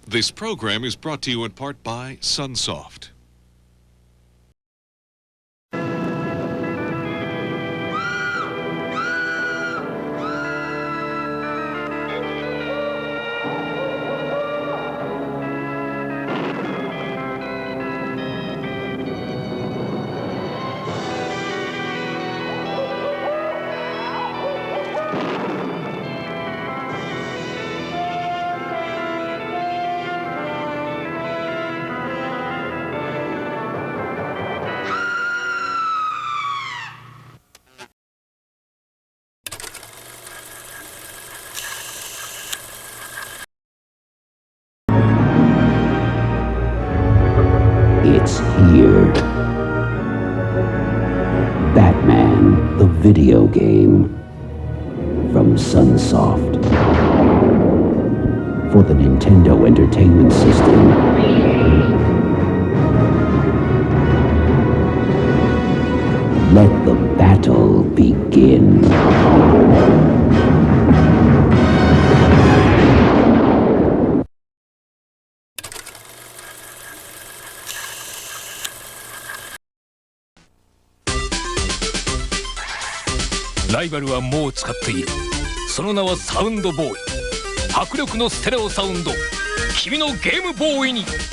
This program is brought to you in part by Sunsoft. It's here. Batman, the video game. From Sunsoft. For the Nintendo Entertainment System. Let the battle begin.ライバルはもう使っている。その名はサウンドボーイ。迫力のステレオサウンド。君のゲームボーイに。サウンドボ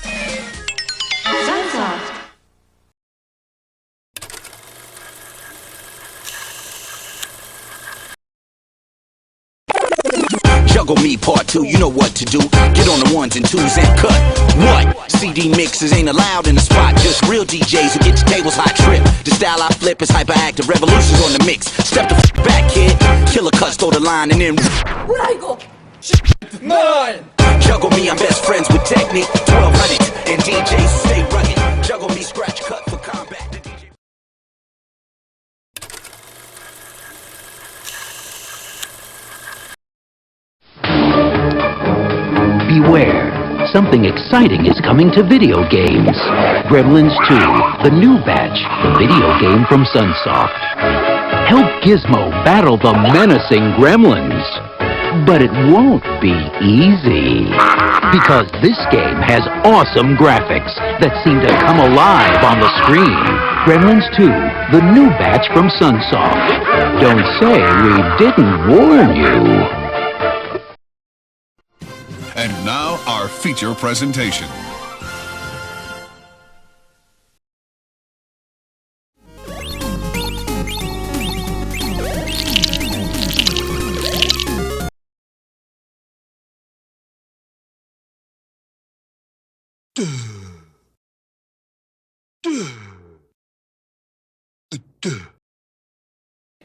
ーイ。Sunsoft。Juggle me part 2, you know what to do. Get on the ones and twos and cut. What? CD mixes ain't allowed in the spot. Just real DJs who get your tables hot trip. The style I flip is hyperactive. Revolutions on the mix. Step the back, kid. Killer cuts, throw the line and then. Where'd I go? 9. Juggle me, I'm best friends with technique. 1200 and DJs stay rugged. Juggle me, scratch cut for combat. The DJ. Beware, something exciting is coming to video games. Gremlins 2, the new batch, the video game from Sunsoft. Help Gizmo battle the menacing gremlins. But it won't be easy. Because this game has awesome graphics that seem to come alive on the screen. Gremlins 2, the new batch from Sunsoft. Don't say we didn't warn you. And now, our feature presentation.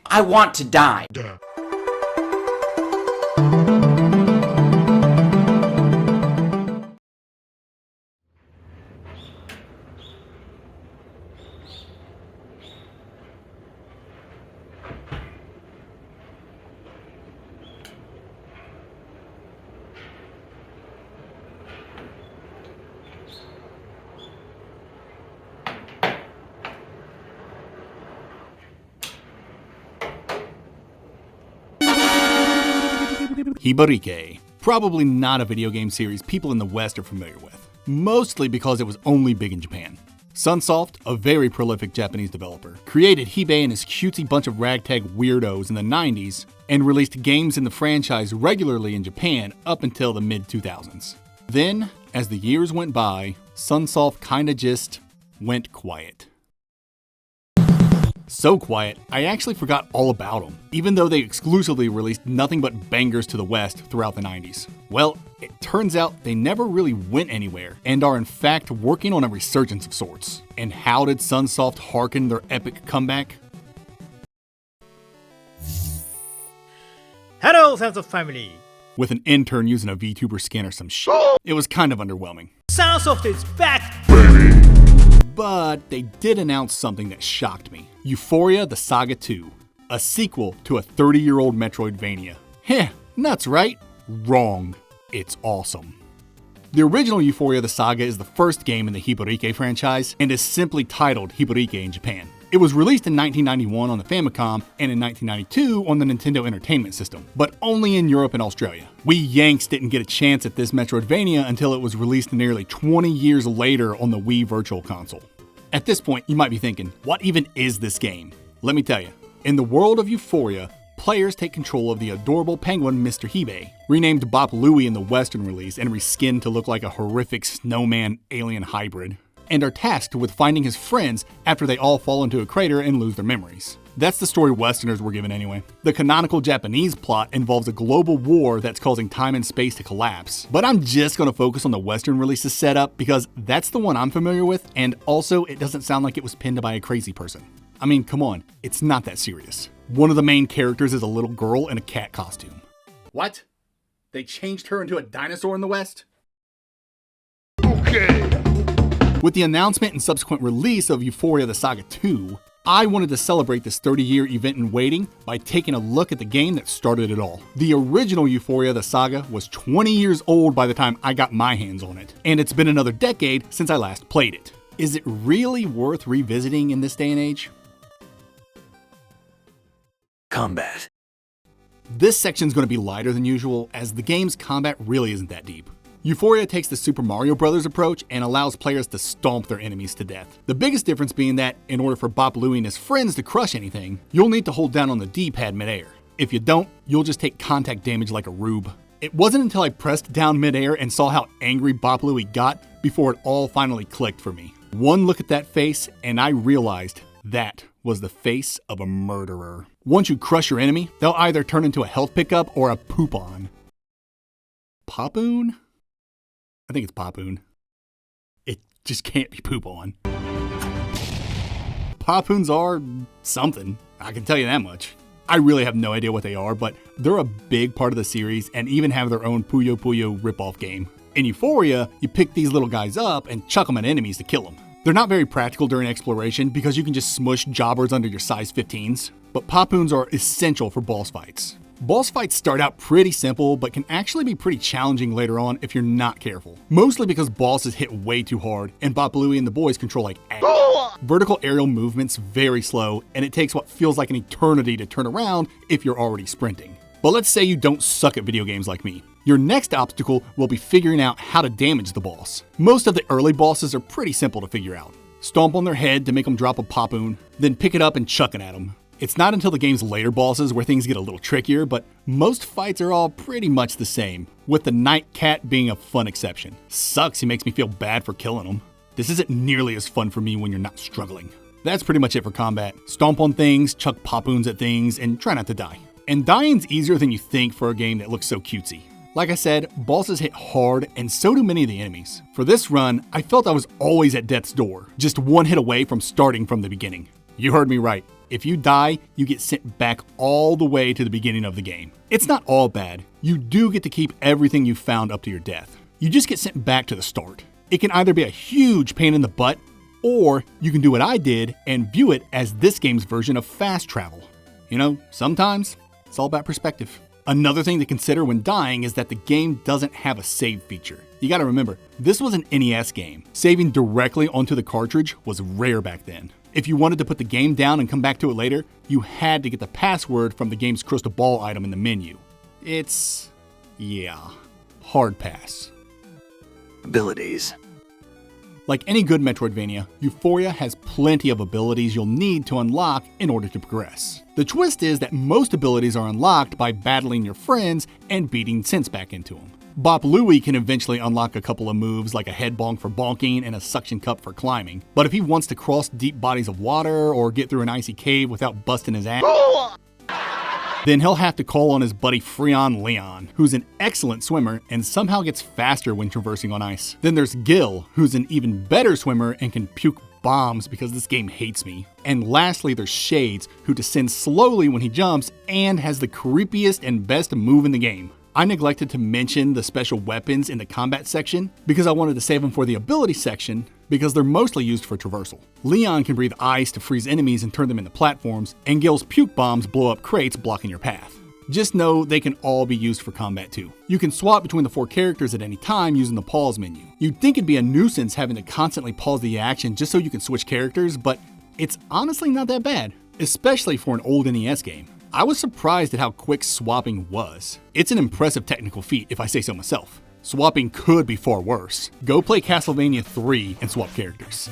I want to die. Hibarike. Probably not a video game series people in the West are familiar with, mostly because it was only big in Japan. Sunsoft, a very prolific Japanese developer, created Hibe and his cutesy bunch of ragtag weirdos in the 90s and released games in the franchise regularly in Japan up until the mid-2000s. Then, as the years went by, Sunsoft kinda just went quiet. So quiet, I actually forgot all about them, even though they exclusively released nothing but bangers to the West throughout the 90s. Well, it turns out they never really went anywhere, and are in fact working on a resurgence of sorts. And how did Sunsoft hearken their epic comeback? Hello, Sunsoft family! With an intern using a VTuber skin or some shit. It was kind of underwhelming. Sunsoft is back! But they did announce something that shocked me. Ufouria the Saga 2. A sequel to a 30-year-old Metroidvania. Heh, nuts, right? Wrong. It's awesome. The original Ufouria the Saga is the first game in the Hibarike franchise and is simply titled Hibarike in Japan. It was released in 1991 on the Famicom and in 1992 on the Nintendo Entertainment System, but only in Europe and Australia. We Yanks didn't get a chance at this Metroidvania until it was released nearly 20 years later on the Wii Virtual Console. At this point, you might be thinking, what even is this game? Let me tell you. In the world of Ufouria, players take control of the adorable penguin Mr. Hibe, renamed Bop Louie in the Western release and reskinned to look like a horrific snowman alien hybrid, and are tasked with finding his friends after they all fall into a crater and lose their memories. That's the story Westerners were given anyway. The canonical Japanese plot involves a global war that's causing time and space to collapse, but I'm just going to focus on the Western release's setup because that's the one I'm familiar with, and also it doesn't sound like it was pinned by a crazy person. I mean, come on, it's not that serious. One of the main characters is a little girl in a cat costume. What? They changed her into a dinosaur in the West? Okay. With the announcement and subsequent release of Ufouria the Saga 2, I wanted to celebrate this 30-year event in waiting by taking a look at the game that started it all. The original Ufouria the Saga was 20 years old by the time I got my hands on it, and it's been another decade since I last played it. Is it really worth revisiting in this day and age? Combat. This section's going to be lighter than usual, as the game's combat really isn't that deep. Ufouria takes the Super Mario Bros. Approach and allows players to stomp their enemies to death. The biggest difference being that, in order for Bop Louie and his friends to crush anything, you'll need to hold down on the D-pad midair. If you don't, you'll just take contact damage like a rube. It wasn't until I pressed down midair and saw how angry Bop Louie got before it all finally clicked for me. One look at that face, and I realized that was the face of a murderer. Once you crush your enemy, they'll either turn into a health pickup or a poop-on. Popoon? I think it's Popoon. It just can't be poop-on. Popoons are something, I can tell you that much. I really have no idea what they are, but they're a big part of the series and even have their own Puyo Puyo ripoff game. In Ufouria, you pick these little guys up and chuck them at enemies to kill them. They're not very practical during exploration because you can just smush jobbers under your size 15s, but Popoons are essential for boss fights. Boss fights start out pretty simple, but can actually be pretty challenging later on if you're not careful. Mostly because bosses hit way too hard, and Bop Louie and the boys control like ass. Vertical aerial movement's very slow, and it takes what feels like an eternity to turn around if you're already sprinting. But let's say you don't suck at video games like me. Your next obstacle will be figuring out how to damage the boss. Most of the early bosses are pretty simple to figure out. Stomp on their head to make them drop a Popoon, then pick it up and chuck it at them. It's not until the game's later bosses where things get a little trickier, but most fights are all pretty much the same, with the Night Cat being a fun exception. Sucks he makes me feel bad for killing him. This isn't nearly as fun for me when you're not struggling. That's pretty much it for combat. Stomp on things, chuck Popoons at things, and try not to die. And dying's easier than you think for a game that looks so cutesy. Like I said, bosses hit hard, and so do many of the enemies. For this run, I felt I was always at death's door, just one hit away from starting from the beginning. You heard me right. If you die, you get sent back all the way to the beginning of the game. It's not all bad. You do get to keep everything you found up to your death. You just get sent back to the start. It can either be a huge pain in the butt, or you can do what I did and view it as this game's version of fast travel. You know, sometimes it's all about perspective. Another thing to consider when dying is that the game doesn't have a save feature. You gotta remember, this was an NES game. Saving directly onto the cartridge was rare back then. If you wanted to put the game down and come back to it later, you had to get the password from the game's crystal ball item in the menu. Hard pass. Abilities. Like any good Metroidvania, Ufouria has plenty of abilities you'll need to unlock in order to progress. The twist is that most abilities are unlocked by battling your friends and beating sense back into them. Bop Louie can eventually unlock a couple of moves like a head bonk for bonking and a suction cup for climbing, but if he wants to cross deep bodies of water or get through an icy cave without busting his ass, then he'll have to call on his buddy Freon Leon, who's an excellent swimmer and somehow gets faster when traversing on ice. Then there's Gil, who's an even better swimmer and can puke bombs because this game hates me. And lastly, there's Shades, who descends slowly when he jumps and has the creepiest and best move in the game. I neglected to mention the special weapons in the combat section because I wanted to save them for the ability section because they're mostly used for traversal. Leon can breathe ice to freeze enemies and turn them into platforms, and Gil's puke bombs blow up crates blocking your path. Just know they can all be used for combat too. You can swap between the 4 characters at any time using the pause menu. You'd think it'd be a nuisance having to constantly pause the action just so you can switch characters, but it's honestly not that bad, especially for an old NES game. I was surprised at how quick swapping was. It's an impressive technical feat if I say so myself. Swapping could be far worse. Go play Castlevania 3 and swap characters.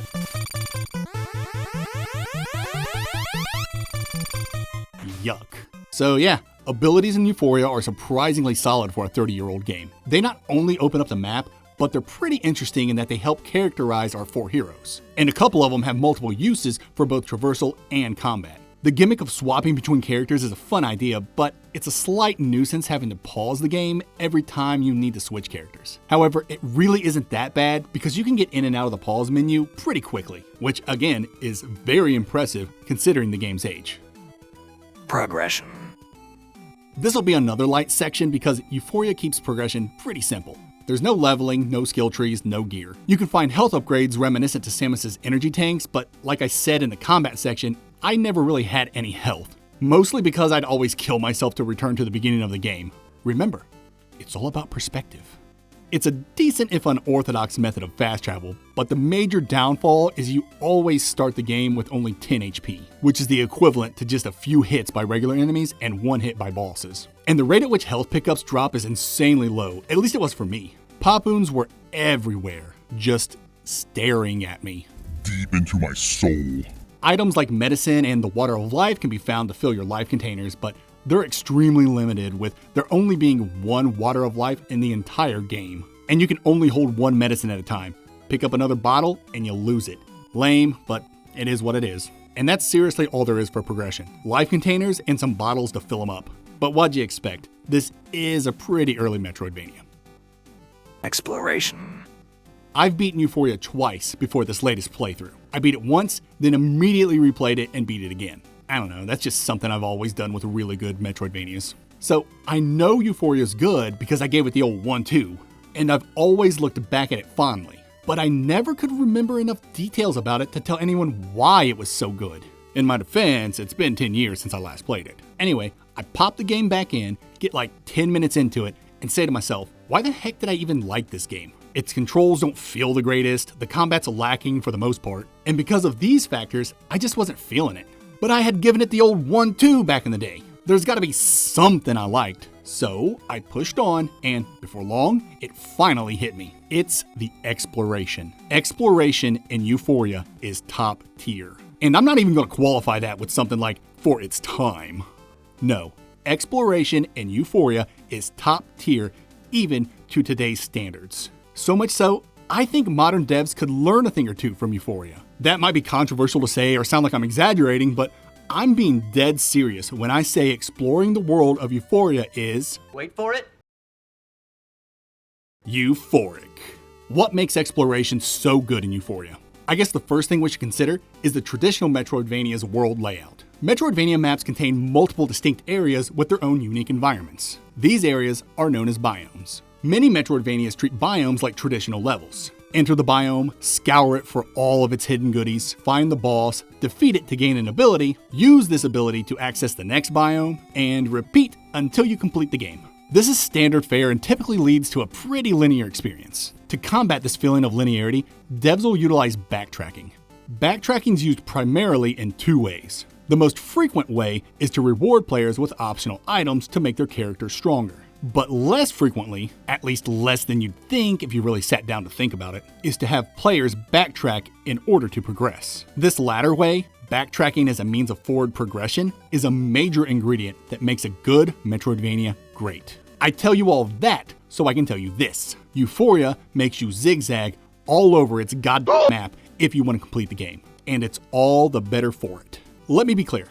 Yuck. So yeah, abilities in Ufouria are surprisingly solid for a 30-year-old game. They not only open up the map, but they're pretty interesting in that they help characterize our 4 heroes. And a couple of them have multiple uses for both traversal and combat. The gimmick of swapping between characters is a fun idea, but it's a slight nuisance having to pause the game every time you need to switch characters. However, it really isn't that bad because you can get in and out of the pause menu pretty quickly, which again is very impressive considering the game's age. Progression. This will be another light section because Ufouria keeps progression pretty simple. There's no leveling, no skill trees, no gear. You can find health upgrades reminiscent to Samus's energy tanks, but like I said in the combat section, I never really had any health. Mostly because I'd always kill myself to return to the beginning of the game. Remember, it's all about perspective. It's a decent if unorthodox method of fast travel, but the major downfall is you always start the game with only 10 HP, which is the equivalent to just a few hits by regular enemies and 1 hit by bosses. And the rate at which health pickups drop is insanely low, at least it was for me. Pop-oons were everywhere, just staring at me. Deep into my soul. Items like medicine and the water of life can be found to fill your life containers, but they're extremely limited, with there only being 1 water of life in the entire game. And you can only hold 1 medicine at a time. Pick up another bottle and you'll lose it. Lame, but it is what it is. And that's seriously all there is for progression. Life containers and some bottles to fill them up. But what'd you expect? This is a pretty early Metroidvania. Exploration. I've beaten Ufouria twice before this latest playthrough. I beat it once, then immediately replayed it and beat it again. I don't know, that's just something I've always done with really good Metroidvanias. So I know Euphoria's good because I gave it the old 1-2, and I've always looked back at it fondly. But I never could remember enough details about it to tell anyone why it was so good. In my defense, it's been 10 years since I last played it. Anyway, I pop the game back in, get like 10 minutes into it, and say to myself, why the heck did I even like this game? Its controls don't feel the greatest, the combat's lacking for the most part, and because of these factors, I just wasn't feeling it. But I had given it the old 1-2 back in the day. There's gotta be something I liked. So I pushed on, and before long, it finally hit me. It's the exploration. Exploration in Ufouria is top tier. And I'm not even gonna qualify that with something like, for its time. No, exploration in Ufouria is top tier even to today's standards. So much so, I think modern devs could learn a thing or two from Ufouria. That might be controversial to say or sound like I'm exaggerating, but I'm being dead serious when I say exploring the world of Ufouria is... Wait for it. Euphoric. What makes exploration so good in Ufouria? I guess the first thing we should consider is the traditional Metroidvania's world layout. Metroidvania maps contain multiple distinct areas with their own unique environments. These areas are known as biomes. Many Metroidvanias treat biomes like traditional levels. Enter the biome, scour it for all of its hidden goodies, find the boss, defeat it to gain an ability, use this ability to access the next biome, and repeat until you complete the game. This is standard fare and typically leads to a pretty linear experience. To combat this feeling of linearity, devs will utilize backtracking. Backtracking is used primarily in 2 ways. The most frequent way is to reward players with optional items to make their characters stronger. But less frequently, at least less than you'd think if you really sat down to think about it, is to have players backtrack in order to progress. This latter way, backtracking as a means of forward progression, is a major ingredient that makes a good Metroidvania great. I tell you all that so I can tell you this. Ufouria makes you zigzag all over its goddamn map if you want to complete the game, and it's all the better for it. Let me be clear.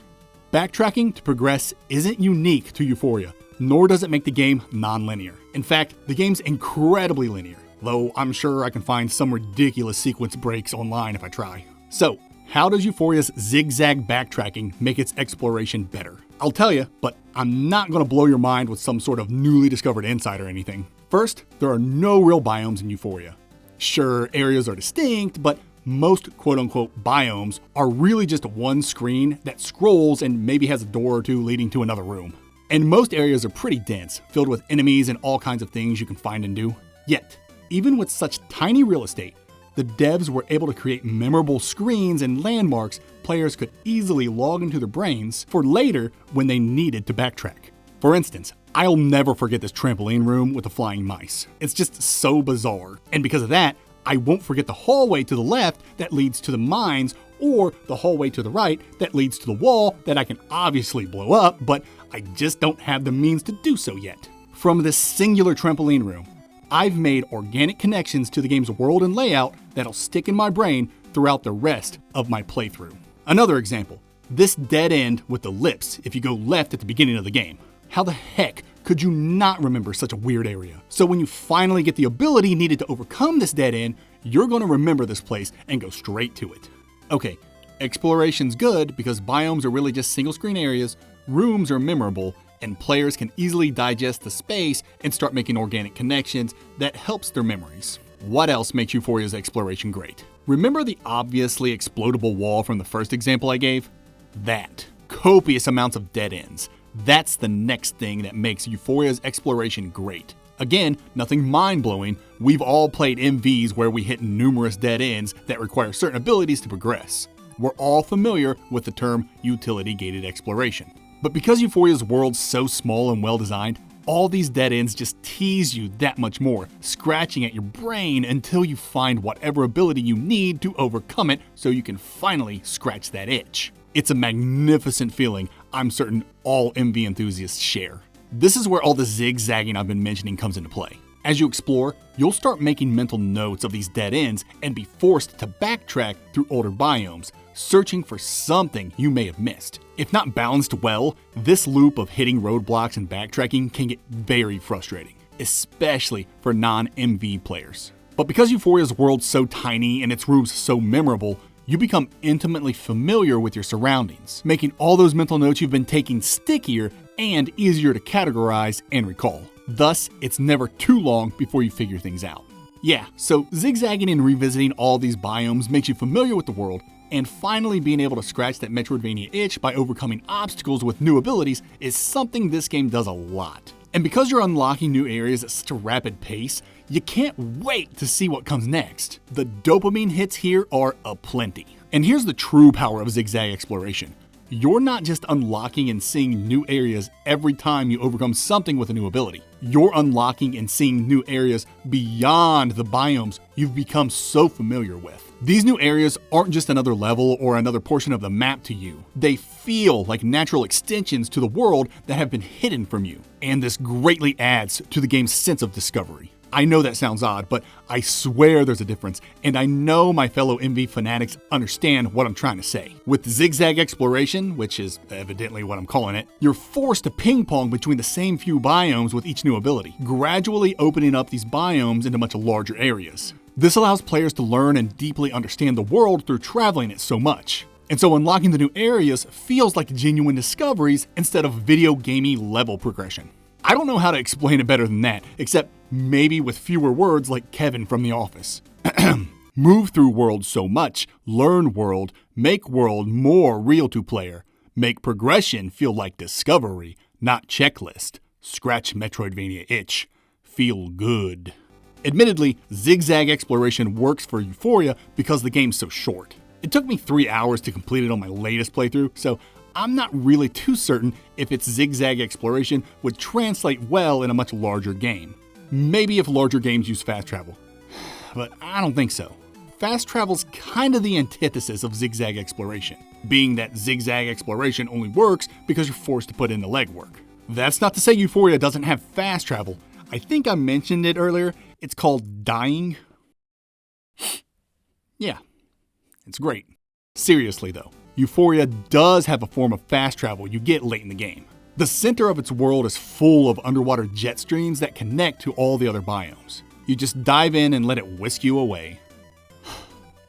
Backtracking to progress isn't unique to Ufouria, nor does it make the game non-linear. In fact, the game's incredibly linear, though I'm sure I can find some ridiculous sequence breaks online if I try. So, how does Euphoria's zigzag backtracking make its exploration better? I'll tell you, but I'm not going to blow your mind with some sort of newly discovered insight or anything. First, there are no real biomes in Ufouria. Sure, areas are distinct, but most quote-unquote biomes are really just one screen that scrolls and maybe has a door or two leading to another room. And most areas are pretty dense, filled with enemies and all kinds of things you can find and do. Yet, even with such tiny real estate, the devs were able to create memorable screens and landmarks players could easily log into their brains for later when they needed to backtrack. For instance, I'll never forget this trampoline room with the flying mice. It's just so bizarre. And because of that, I won't forget the hallway to the left that leads to the mines, or the hallway to the right that leads to the wall that I can obviously blow up, but I just don't have the means to do so yet. From this singular trampoline room, I've made organic connections to the game's world and layout that'll stick in my brain throughout the rest of my playthrough. Another example, this dead end with the lips if you go left at the beginning of the game. How the heck could you not remember such a weird area? So when you finally get the ability needed to overcome this dead end, you're going to remember this place and go straight to it. Okay, exploration's good because biomes are really just single screen areas, rooms are memorable, and players can easily digest the space and start making organic connections that helps their memories. What else makes Euphoria's exploration great? Remember the obviously explodable wall from the first example I gave? That. Copious amounts of dead ends. That's the next thing that makes Euphoria's exploration great. Again, nothing mind-blowing. We've all played MVs where we hit numerous dead ends that require certain abilities to progress. We're all familiar with the term utility-gated exploration. But because Euphoria's world's so small and well-designed, all these dead ends just tease you that much more, scratching at your brain until you find whatever ability you need to overcome it so you can finally scratch that itch. It's a magnificent feeling I'm certain all MV enthusiasts share. This is where all the zigzagging I've been mentioning comes into play. As you explore, you'll start making mental notes of these dead ends and be forced to backtrack through older biomes, searching for something you may have missed. If not balanced well, this loop of hitting roadblocks and backtracking can get very frustrating, especially for non-MV players. But because Euphoria's world's so tiny and its rooms so memorable, you become intimately familiar with your surroundings, making all those mental notes you've been taking stickier and easier to categorize and recall. Thus, it's never too long before you figure things out. Yeah, so zigzagging and revisiting all these biomes makes you familiar with the world, and finally being able to scratch that Metroidvania itch by overcoming obstacles with new abilities is something this game does a lot. And because you're unlocking new areas at such a rapid pace, you can't wait to see what comes next. The dopamine hits here are aplenty. And here's the true power of zigzag exploration. You're not just unlocking and seeing new areas every time you overcome something with a new ability. You're unlocking and seeing new areas beyond the biomes you've become so familiar with. These new areas aren't just another level or another portion of the map to you. They feel like natural extensions to the world that have been hidden from you. And this greatly adds to the game's sense of discovery. I know that sounds odd, but I swear there's a difference, and I know my fellow MV fanatics understand what I'm trying to say. With zigzag exploration, which is evidently what I'm calling it, you're forced to ping pong between the same few biomes with each new ability, gradually opening up these biomes into much larger areas. This allows players to learn and deeply understand the world through traveling it so much. And so unlocking the new areas feels like genuine discoveries instead of video gamey level progression. I don't know how to explain it better than that, except maybe with fewer words like Kevin from The Office. Move through world so much, learn world, make world more real to player, make progression feel like discovery, not checklist, scratch Metroidvania itch, feel good. Admittedly, zigzag exploration works for Euphoria because the game's so short. It took me 3 hours to complete it on my latest playthrough, so I'm not really too certain if its zigzag exploration would translate well in a much larger game. Maybe if larger games use fast travel, but I don't think so. Fast travel's kind of the antithesis of zigzag exploration, being that zigzag exploration only works because you're forced to put in the legwork. That's not to say Euphoria doesn't have fast travel. I think I mentioned it earlier. It's called dying. Yeah, it's great. Seriously though, Euphoria does have a form of fast travel you get late in the game. The center of its world is full of underwater jet streams that connect to all the other biomes. You just dive in and let it whisk you away.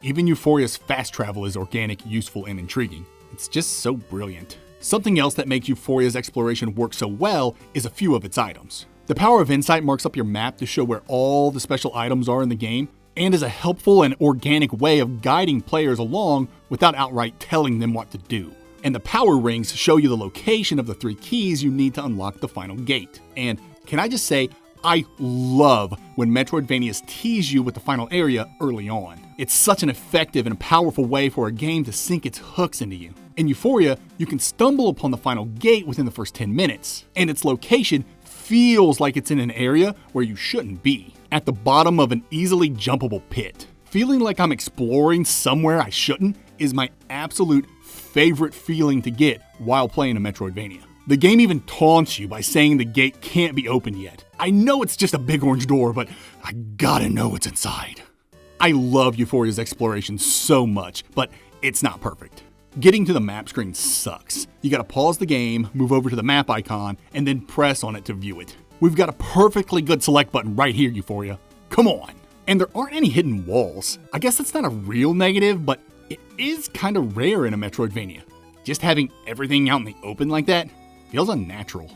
Even Euphoria's fast travel is organic, useful, and intriguing. It's just so brilliant. Something else that makes Euphoria's exploration work so well is a few of its items. The Power of Insight marks up your map to show where all the special items are in the game, and is a helpful and organic way of guiding players along without outright telling them what to do. And the power rings show you the location of the 3 keys you need to unlock the final gate. And can I just say, I love when Metroidvanias tease you with the final area early on. It's such an effective and powerful way for a game to sink its hooks into you. In Ufouria, you can stumble upon the final gate within the first 10 minutes, and its location feels like it's in an area where you shouldn't be, at the bottom of an easily jumpable pit. Feeling like I'm exploring somewhere I shouldn't is my absolute favorite feeling to get while playing a Metroidvania. The game even taunts you by saying the gate can't be opened yet. I know it's just a big orange door, but I gotta know what's inside. I love Euphoria's exploration so much, but it's not perfect. Getting to the map screen sucks. You gotta pause the game, move over to the map icon, and then press on it to view it. We've got a perfectly good select button right here, Ufouria. Come on. And there aren't any hidden walls. I guess that's not a real negative, but it is kind of rare in a Metroidvania. Just having everything out in the open like that feels unnatural.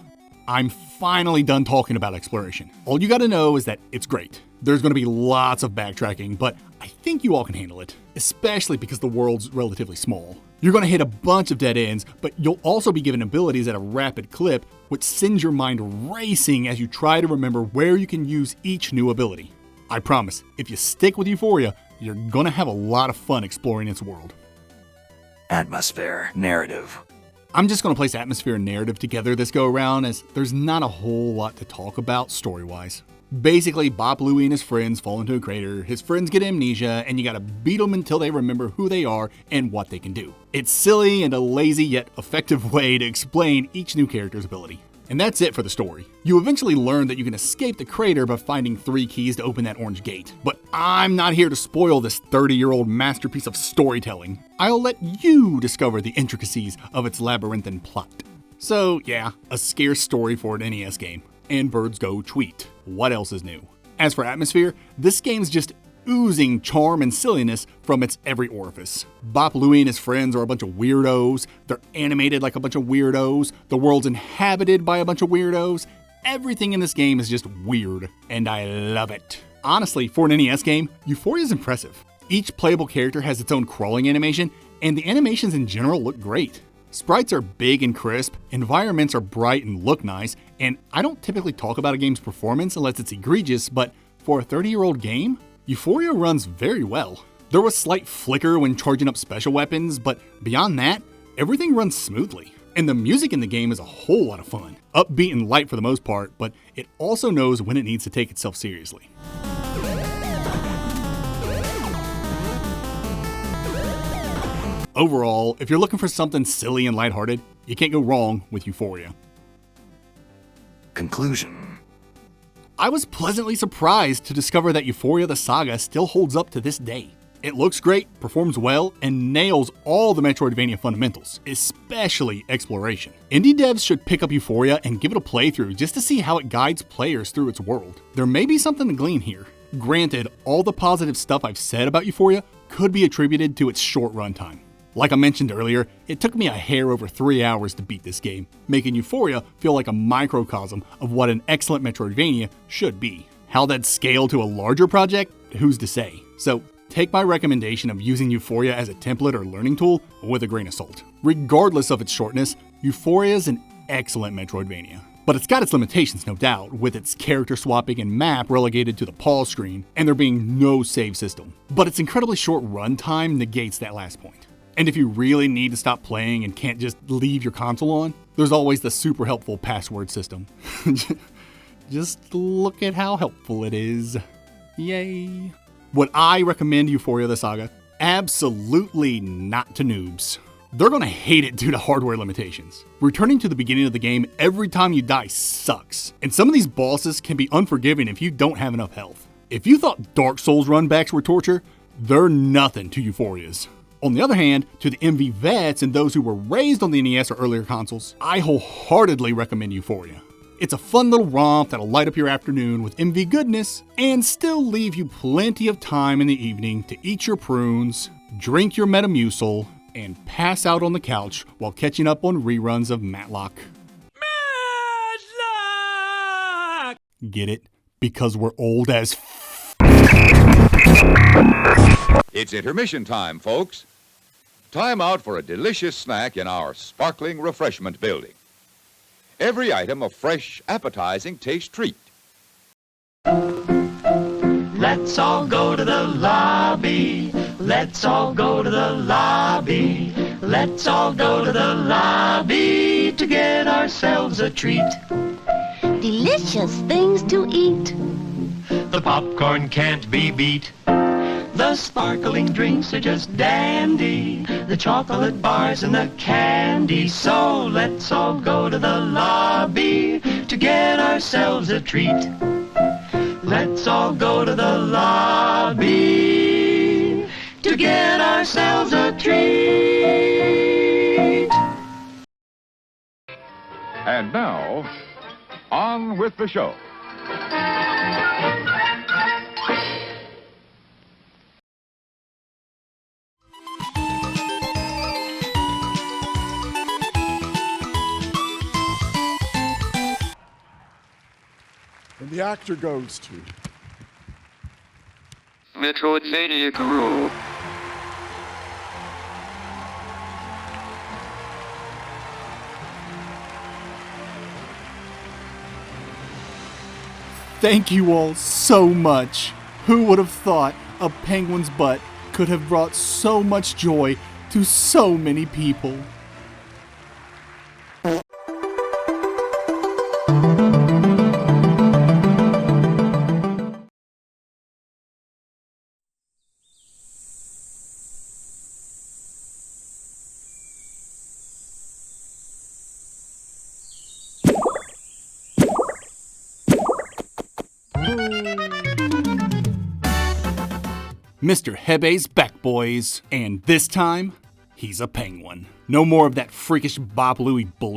I'm finally done talking about exploration. All you gotta know is that it's great. There's gonna be lots of backtracking, but I think you all can handle it, especially because the world's relatively small. You're gonna hit a bunch of dead ends, but you'll also be given abilities at a rapid clip, which sends your mind racing as you try to remember where you can use each new ability. I promise, if you stick with Ufouria, you're gonna have a lot of fun exploring its world. Atmosphere, narrative. I'm just going to place atmosphere and narrative together this go around, as there's not a whole lot to talk about story-wise. Basically, Bop Louie and his friends fall into a crater, his friends get amnesia, and you gotta beat them until they remember who they are and what they can do. It's silly and a lazy yet effective way to explain each new character's ability. And that's it for the story. You eventually learn that you can escape the crater by finding 3 keys to open that orange gate. But I'm not here to spoil this 30-year-old masterpiece of storytelling. I'll let you discover the intricacies of its labyrinthine plot. So yeah, a scarce story for an NES game. And birds go tweet. What else is new? As for atmosphere, this game's just oozing charm and silliness from its every orifice. Bop Louie and his friends are a bunch of weirdos. They're animated like a bunch of weirdos. The world's inhabited by a bunch of weirdos. Everything in this game is just weird, and I love it. Honestly, for an NES game, Ufouria is impressive. Each playable character has its own crawling animation, and the animations in general look great. Sprites are big and crisp, environments are bright and look nice, and I don't typically talk about a game's performance unless it's egregious, but for a 30-year-old game, Ufouria runs very well. There was slight flicker when charging up special weapons, but beyond that, everything runs smoothly. And the music in the game is a whole lot of fun. Upbeat and light for the most part, but it also knows when it needs to take itself seriously. Overall, if you're looking for something silly and lighthearted, you can't go wrong with Ufouria. Conclusion. I was pleasantly surprised to discover that Ufouria the Saga still holds up to this day. It looks great, performs well, and nails all the Metroidvania fundamentals, especially exploration. Indie devs should pick up Ufouria and give it a playthrough just to see how it guides players through its world. There may be something to glean here. Granted, all the positive stuff I've said about Ufouria could be attributed to its short runtime. Like I mentioned earlier, it took me a hair over 3 hours to beat this game, making Ufouria feel like a microcosm of what an excellent Metroidvania should be. How that'd scale to a larger project, who's to say? So take my recommendation of using Ufouria as a template or learning tool with a grain of salt. Regardless of its shortness, Ufouria is an excellent Metroidvania. But it's got its limitations, no doubt, with its character swapping and map relegated to the pause screen, and there being no save system. But its incredibly short runtime negates that last point. And if you really need to stop playing and can't just leave your console on, there's always the super helpful password system. Just look at how helpful it is. Yay. Would I recommend Ufouria the Saga? Absolutely not to noobs. They're gonna hate it due to hardware limitations. Returning to the beginning of the game every time you die sucks, and some of these bosses can be unforgiving if you don't have enough health. If you thought Dark Souls runbacks were torture, they're nothing to Euphoria's. On the other hand, to the MV vets and those who were raised on the NES or earlier consoles, I wholeheartedly recommend Ufouria. It's a fun little romp that'll light up your afternoon with MV goodness and still leave you plenty of time in the evening to eat your prunes, drink your Metamucil, and pass out on the couch while catching up on reruns of Matlock. Matlock! Get it? Because we're old as It's intermission time, folks. Time out for a delicious snack in our sparkling refreshment building. Every item a fresh, appetizing taste treat. Let's all go to the lobby. Let's all go to the lobby. Let's all go to the lobby to get ourselves a treat. Delicious things to eat. The popcorn can't be beat. The sparkling drinks are just dandy. The chocolate bars and the candy. So let's all go to the lobby to get ourselves a treat. Let's all go to the lobby to get ourselves a treat. And now, on with the show. And the actor goes to Metroidvania Guru. Thank you all so much. Who would have thought a penguin's butt could have brought so much joy to so many people? Mr. Hebe's back, boys. And this time, he's a penguin. No more of that freakish Bob Louie bull.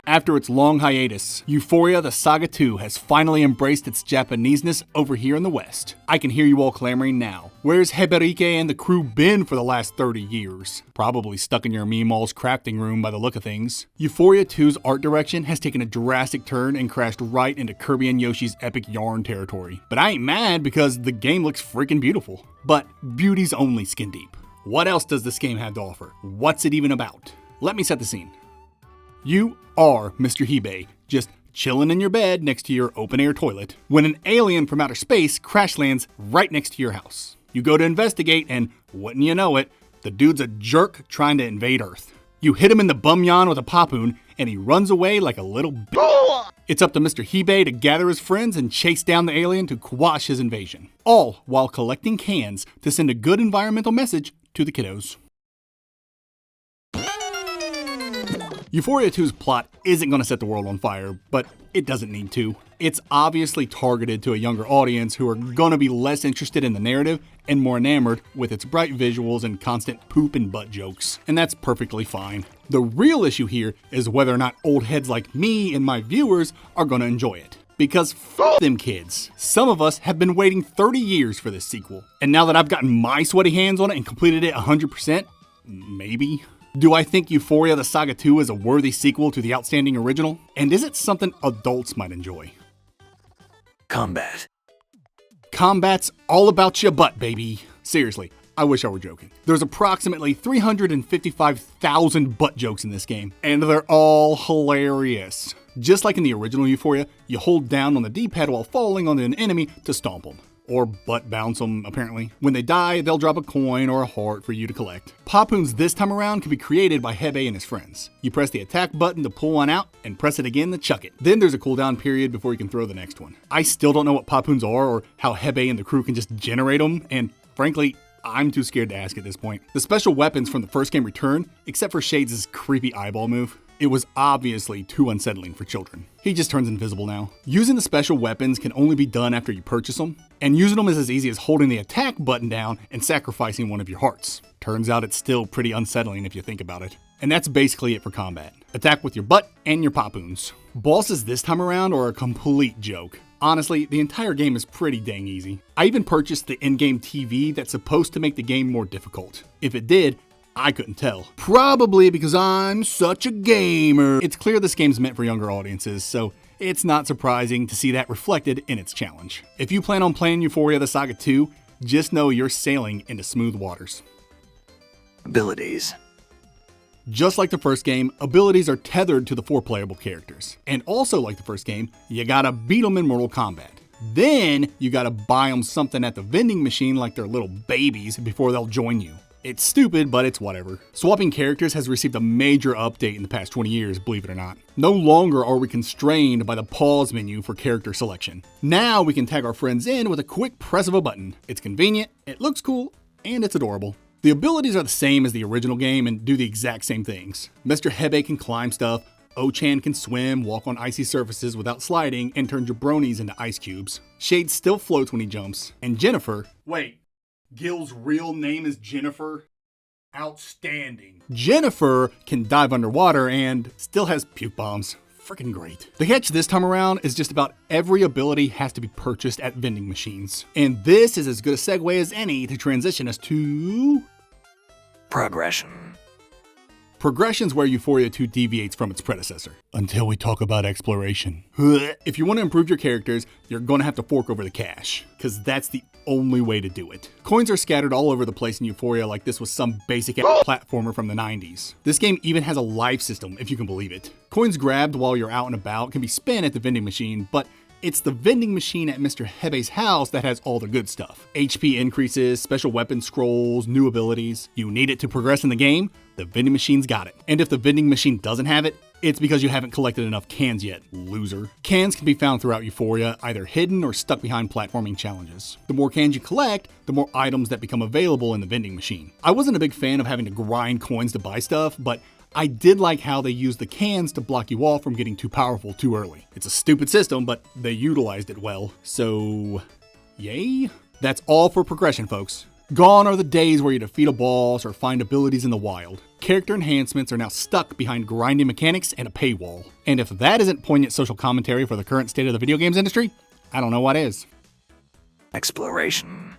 After its long hiatus, Ufouria the Saga 2 has finally embraced its Japaneseness over here in the West. I can hear you all clamoring now. Where's Heberike and the crew been for the last 30 years? Probably stuck in your Meemaw's crafting room by the look of things. Ufouria 2's art direction has taken a drastic turn and crashed right into Kirby and Yoshi's epic yarn territory. But I ain't mad because the game looks freaking beautiful. But beauty's only skin deep. What else does this game have to offer? What's it even about? Let me set the scene. You are Mr. Hibe, just chilling in your bed next to your open-air toilet, when an alien from outer space crash lands right next to your house. You go to investigate, and wouldn't you know it, the dude's a jerk trying to invade Earth. You hit him in the bumyon with a papoon, and he runs away like a little bitch. It's up to Mr. Hibe to gather his friends and chase down the alien to quash his invasion. All while collecting cans to send a good environmental message to the kiddos. Ufouria 2's plot isn't going to set the world on fire, but it doesn't need to. It's obviously targeted to a younger audience who are going to be less interested in the narrative and more enamored with its bright visuals and constant poop and butt jokes. And that's perfectly fine. The real issue here is whether or not old heads like me and my viewers are going to enjoy it. Because f*** them kids. Some of us have been waiting 30 years for this sequel. And now that I've gotten my sweaty hands on it and completed it 100%, maybe. Do I think Ufouria the Saga 2 is a worthy sequel to the outstanding original? And is it something adults might enjoy? Combat. Combat's all about your butt, baby. Seriously, I wish I were joking. There's approximately 355,000 butt jokes in this game, and they're all hilarious. Just like in the original Ufouria, you hold down on the D-pad while falling on an enemy to stomp them. Or butt bounce them, apparently. When they die, they'll drop a coin or a heart for you to collect. Papoons this time around can be created by Hebe and his friends. You press the attack button to pull one out, and press it again to chuck it. Then there's a cooldown period before you can throw the next one. I still don't know what Papoons are or how Hebe and the crew can just generate them, and frankly, I'm too scared to ask at this point. The special weapons from the first game return, except for Shades' creepy eyeball move. It was obviously too unsettling for children. He just turns invisible now. Using the special weapons can only be done after you purchase them, and using them is as easy as holding the attack button down and sacrificing one of your hearts. Turns out it's still pretty unsettling if you think about it. And that's basically it for combat. Attack with your butt and your papoons. Bosses this time around are a complete joke. Honestly, the entire game is pretty dang easy. I even purchased the in-game TV that's supposed to make the game more difficult. If it did, I couldn't tell. Probably because I'm such a gamer. It's clear this game's meant for younger audiences, so it's not surprising to see that reflected in its challenge. If you plan on playing Ufouria the Saga 2, just know you're sailing into smooth waters. Abilities. Just like the first game, abilities are tethered to the 4 playable characters. And also like the first game, you gotta beat them in Mortal Kombat. Then you gotta buy them something at the vending machine like they're little babies before they'll join you. It's stupid, but it's whatever. Swapping characters has received a major update in the past 20 years, believe it or not. No longer are we constrained by the pause menu for character selection. Now we can tag our friends in with a quick press of a button. It's convenient, it looks cool, and it's adorable. The abilities are the same as the original game and do the exact same things. Mr. Hebe can climb stuff, O-chan can swim, walk on icy surfaces without sliding, and turn jabronis into ice cubes. Shade still floats when he jumps, and Jennifer... Wait. Gil's real name is Jennifer? Outstanding. Jennifer can dive underwater and still has puke bombs. Freaking great. The catch this time around is just about every ability has to be purchased at vending machines. And this is as good a segue as any to transition us to... Progression. Progression's where Ufouria 2 deviates from its predecessor. Until we talk about exploration. If you want to improve your characters, you're going to have to fork over the cash, because that's the only way to do it. Coins are scattered all over the place in Ufouria like this was some basic platformer from the 90s. This game even has a life system, if you can believe it. Coins grabbed while you're out and about can be spent at the vending machine, but it's the vending machine at Mr. Hebe's house that has all the good stuff. HP increases, special weapon scrolls, new abilities. You need it to progress in the game, the vending machine's got it. And if the vending machine doesn't have it, it's because you haven't collected enough cans yet, loser. Cans can be found throughout Ufouria, either hidden or stuck behind platforming challenges. The more cans you collect, the more items that become available in the vending machine. I wasn't a big fan of having to grind coins to buy stuff, but I did like how they used the cans to block you off from getting too powerful too early. It's a stupid system, but they utilized it well. So, yay? That's all for progression, folks. Gone are the days where you defeat a boss or find abilities in the wild. Character enhancements are now stuck behind grinding mechanics and a paywall. And if that isn't poignant social commentary for the current state of the video games industry, I don't know what is. Exploration.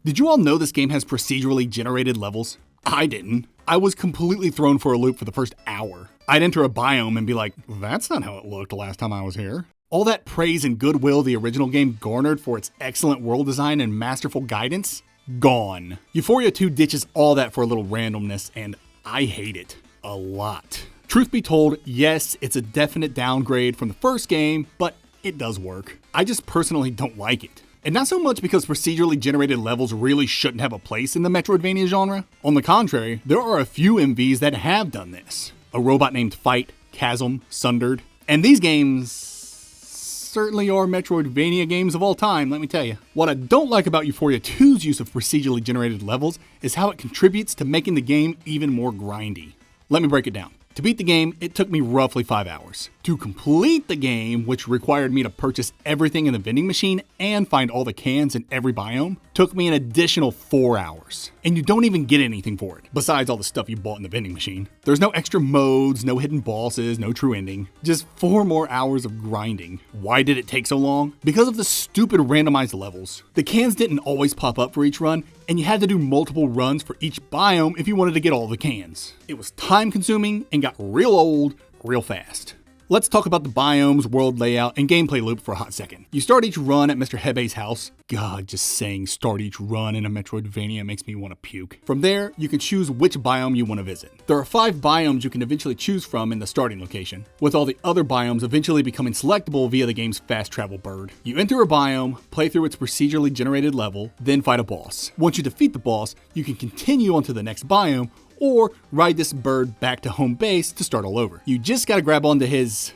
Did you all know this game has procedurally generated levels? I didn't. I was completely thrown for a loop for the first hour. I'd enter a biome and be like, that's not how it looked last time I was here. All that praise and goodwill the original game garnered for its excellent world design and masterful guidance, gone. Ufouria 2 ditches all that for a little randomness, and I hate it a lot. Truth be told, yes, it's a definite downgrade from the first game, but it does work. I just personally don't like it. And not so much because procedurally generated levels really shouldn't have a place in the Metroidvania genre. On the contrary, there are a few MVs that have done this. A Robot Named Fight, Chasm, Sundered. And these games certainly are Metroidvania games of all time, let me tell you. What I don't like about Ufouria 2's use of procedurally generated levels is how it contributes to making the game even more grindy. Let me break it down. To beat the game, it took me roughly 5 hours. To complete the game, which required me to purchase everything in the vending machine and find all the cans in every biome, took me an additional 4 hours. And you don't even get anything for it, besides all the stuff you bought in the vending machine. There's no extra modes, no hidden bosses, no true ending. Just 4 more hours of grinding. Why did it take so long? Because of the stupid randomized levels. The cans didn't always pop up for each run, and you had to do multiple runs for each biome if you wanted to get all the cans. It was time consuming and got real old real fast. Let's talk about the biomes, world layout, and gameplay loop for a hot second. You start each run at Mr. Hebe's house. God, just saying start each run in a Metroidvania makes me want to puke. From there, you can choose which biome you want to visit. There are 5 biomes you can eventually choose from in the starting location, with all the other biomes eventually becoming selectable via the game's fast travel bird. You enter a biome, play through its procedurally generated level, then fight a boss. Once you defeat the boss, you can continue on to the next biome, or ride this bird back to home base to start all over. You just gotta grab onto his...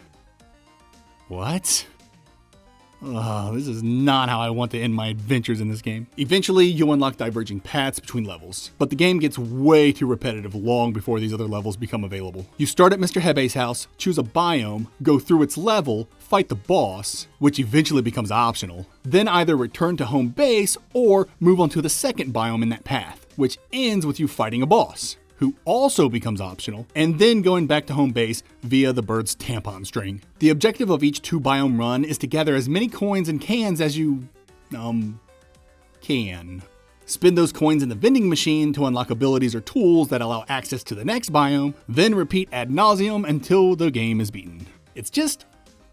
What? This is not how I want to end my adventures in this game. Eventually, you'll unlock diverging paths between levels, but the game gets way too repetitive long before these other levels become available. You start at Mr. Hebe's house, choose a biome, go through its level, fight the boss, which eventually becomes optional, then either return to home base or move on to the second biome in that path, which ends with you fighting a boss, who also becomes optional, and then going back to home base via the bird's tampon string. The objective of each 2 biome run is to gather as many coins and cans as you, can. Spend those coins in the vending machine to unlock abilities or tools that allow access to the next biome, then repeat ad nauseum until the game is beaten. It's just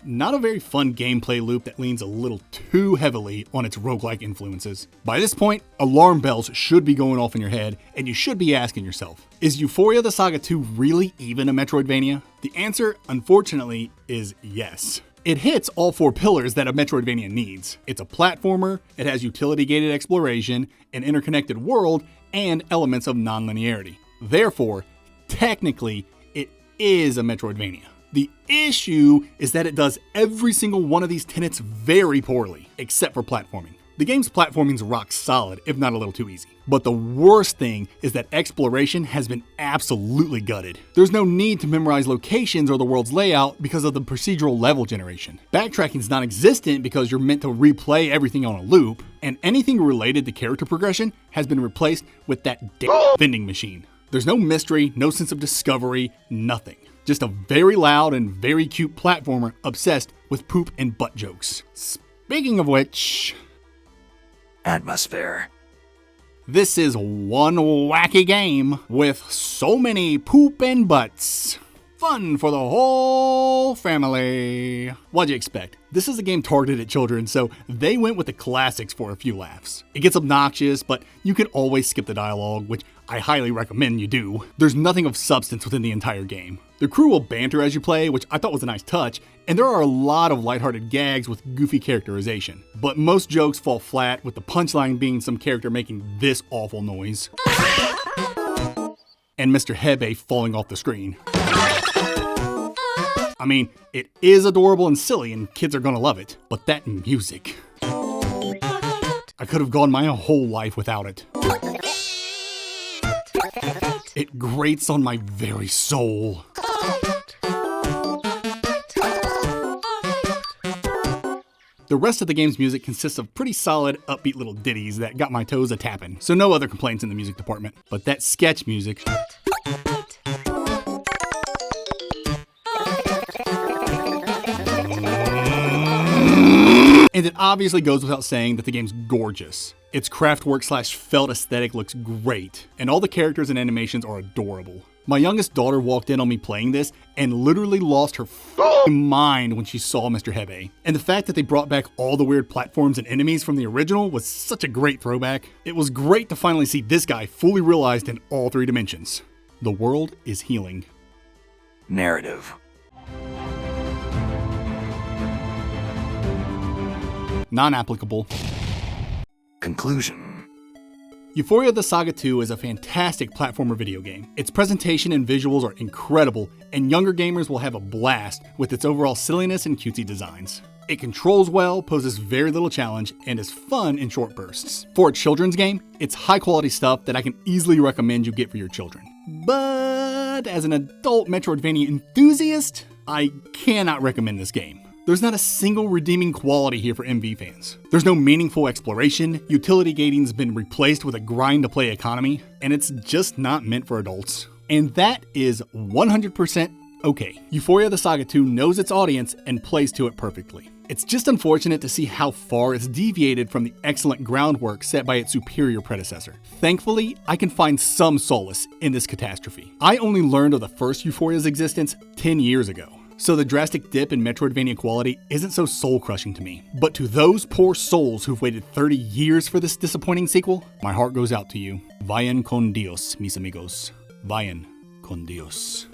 not a very fun gameplay loop that leans a little too heavily on its roguelike influences. By this point, alarm bells should be going off in your head, and you should be asking yourself, is Ufouria the Saga 2 really even a Metroidvania? The answer, unfortunately, is yes. It hits all 4 pillars that a Metroidvania needs. It's a platformer, it has utility-gated exploration, an interconnected world, and elements of non-linearity. Therefore, technically, it is a Metroidvania. The issue is that it does every single one of these tenets very poorly, except for platforming. The game's platforming's rock solid, if not a little too easy. But the worst thing is that exploration has been absolutely gutted. There's no need to memorize locations or the world's layout because of the procedural level generation. Backtracking's non-existent because you're meant to replay everything on a loop, and anything related to character progression has been replaced with that damn vending machine. There's no mystery, no sense of discovery, nothing. Just a very loud and very cute platformer obsessed with poop and butt jokes. Speaking of which... Atmosphere. This is one wacky game with so many poop and butts. Fun for the whole family. What'd you expect? This is a game targeted at children, so they went with the classics for a few laughs. It gets obnoxious, but you can always skip the dialogue, which I highly recommend you do. There's nothing of substance within the entire game. The crew will banter as you play, which I thought was a nice touch, and there are a lot of lighthearted gags with goofy characterization. But most jokes fall flat, with the punchline being some character making this awful noise. And Mr. Hebe falling off the screen. I mean, it is adorable and silly, and kids are gonna love it. But that music... I could have gone my whole life without it. It grates on my very soul. The rest of the game's music consists of pretty solid, upbeat little ditties that got my toes a-tapping, so no other complaints in the music department. But that sketch music... And it obviously goes without saying that the game's gorgeous. Its craftwork/felt aesthetic looks great, and all the characters and animations are adorable. My youngest daughter walked in on me playing this and literally lost her mind when she saw Mr. Hebe. And the fact that they brought back all the weird platforms and enemies from the original was such a great throwback. It was great to finally see this guy fully realized in all 3 dimensions. The world is healing. Narrative. Non-applicable. Conclusion. Ufouria the Saga 2 is a fantastic platformer video game. Its presentation and visuals are incredible, and younger gamers will have a blast with its overall silliness and cutesy designs. It controls well, poses very little challenge, and is fun in short bursts. For a children's game, it's high quality stuff that I can easily recommend you get for your children. But as an adult Metroidvania enthusiast, I cannot recommend this game. There's not a single redeeming quality here for MV fans. There's no meaningful exploration, utility gating's been replaced with a grind-to-play economy, and it's just not meant for adults. And that is 100% okay. Ufouria the Saga 2 knows its audience and plays to it perfectly. It's just unfortunate to see how far it's deviated from the excellent groundwork set by its superior predecessor. Thankfully, I can find some solace in this catastrophe. I only learned of the first Euphoria's existence 10 years ago. So the drastic dip in Metroidvania quality isn't so soul-crushing to me. But to those poor souls who've waited 30 years for this disappointing sequel, my heart goes out to you. Vayan con Dios, mis amigos. Vayan con Dios.